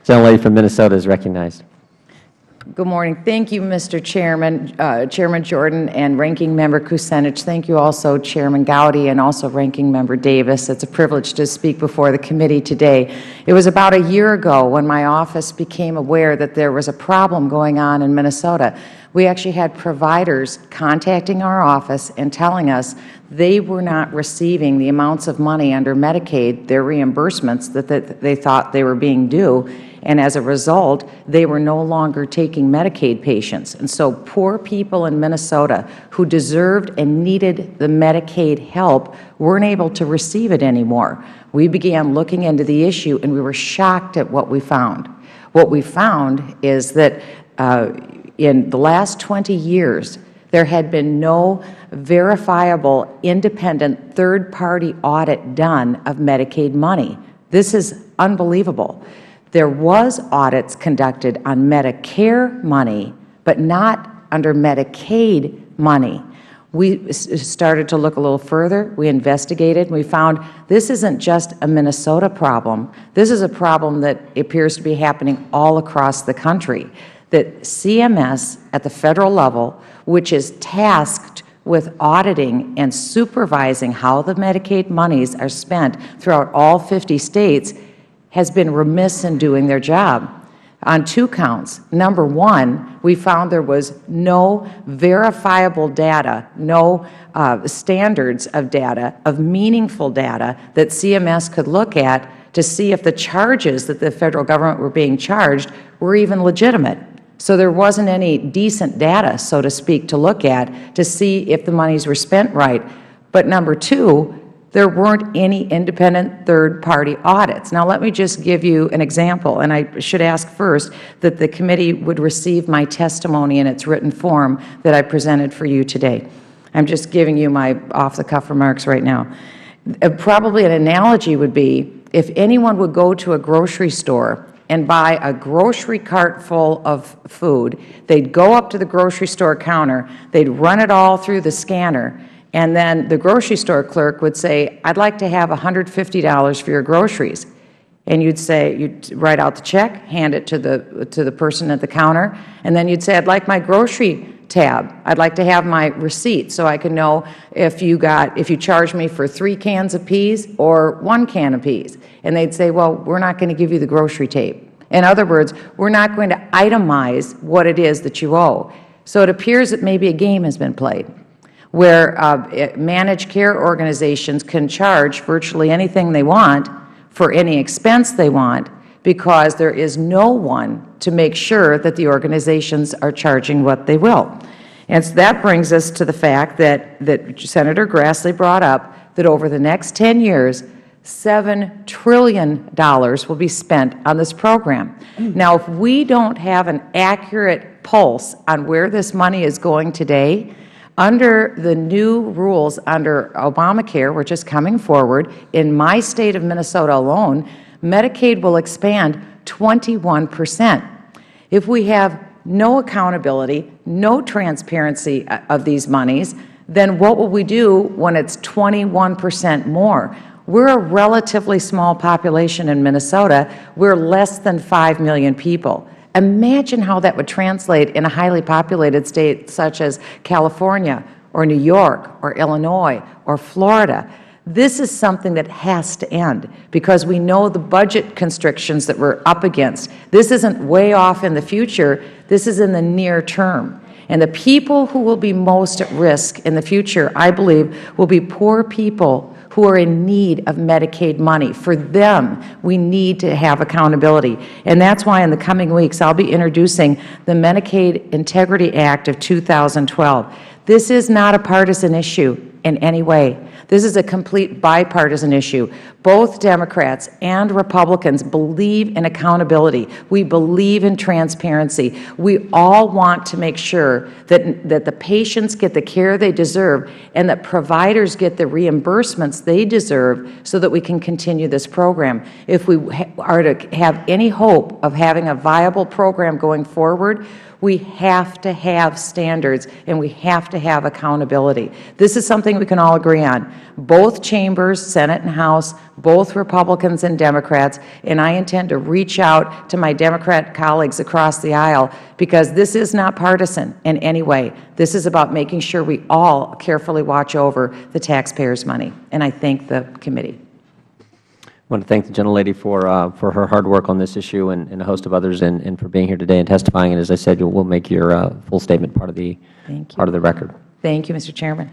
Gentlelady from Minnesota is recognized. Good morning. Thank you, Mr. Chairman, Chairman Jordan and Ranking Member Kucinich. Thank you also, Chairman Gowdy, and also Ranking Member Davis. It's a privilege to speak before the committee today. It was about a year ago when my office became aware that there was a problem going on in Minnesota. We actually had providers contacting our office and telling us they were not receiving the amounts of money under Medicaid, their reimbursements that they thought they were being due, and as a result, they were no longer taking Medicaid patients. And so poor people in Minnesota who deserved and needed the Medicaid help weren't able to receive it anymore. We began looking into the issue, and we were shocked at what we found. What we found is that in the last 20 years, there had been no verifiable, independent, third-party audit done of Medicaid money. This is unbelievable. There was audits conducted on Medicare money, but not under Medicaid money. We started to look a little further. We investigated, and we found this isn't just a Minnesota problem. This is a problem that appears to be happening all across the country, that CMS at the Federal level, which is tasked with auditing and supervising how the Medicaid monies are spent throughout all 50 states, has been remiss in doing their job on two counts. Number one, we found there was no verifiable data, no standards of data, of meaningful data that CMS could look at to see if the charges that the Federal Government were being charged were even legitimate. So there wasn't any decent data, so to speak, to look at to see if the monies were spent right. But number two, there weren't any independent third-party audits. Now, let me just give you an example, and I should ask first that the committee would receive my testimony in its written form that I presented for you today. I'm just giving you my off-the-cuff remarks right now. Probably an analogy would be if anyone would go to a grocery store and buy a grocery cart full of food, they'd go up to the grocery store counter, they'd run it all through the scanner, and then the grocery store clerk would say, "I'd like to have $150 for your groceries." And you'd say, you'd write out the check, hand it to the person at the counter, and then you'd say, "I'd like my grocery tab. I'd like to have my receipt so I can know if you charge me for 3 cans of peas or 1 can of peas." And they'd say, "Well, we're not going to give you the grocery tape." In other words, we're not going to itemize what it is that you owe. So it appears that maybe a game has been played, where managed care organizations can charge virtually anything they want for any expense they want because there is no one to make sure that the organizations are charging what they will. And so that brings us to the fact that Senator Grassley brought up that over the next 10 years, $7 trillion will be spent on this program. Now, if we don't have an accurate pulse on where this money is going today, under the new rules under Obamacare, which is coming forward, in my state of Minnesota alone, Medicaid will expand 21%. If we have no accountability, no transparency of these monies, then what will we do when it's 21% more? We're a relatively small population in Minnesota. We're less than 5 million people. Imagine how that would translate in a highly populated state such as California or New York or Illinois or Florida. This is something that has to end because we know the budget constrictions that we're up against. This isn't way off in the future. This is in the near term. And the people who will be most at risk in the future, I believe, will be poor people who are in need of Medicaid money. For them, we need to have accountability. And that's why in the coming weeks, I'll be introducing the Medicaid Integrity Act of 2012. This is not a partisan issue in any way. This is a complete bipartisan issue. Both Democrats and Republicans believe in accountability. We believe in transparency. We all want to make sure that the patients get the care they deserve and that providers get the reimbursements they deserve so that we can continue this program. If we are to have any hope of having a viable program going forward, We have to have standards, and we have to have accountability. This is something we can all agree on. Both chambers, Senate and House, both Republicans and Democrats, and I intend to reach out to my Democrat colleagues across the aisle, because this is not partisan in any way. This is about making sure we all carefully watch over the taxpayers' money, and I thank the committee. I want to thank the gentlelady for her hard work on this issue, and a host of others, and for being here today and testifying. And as I said, we'll make your full statement part of the record. Thank you, Mr. Chairman.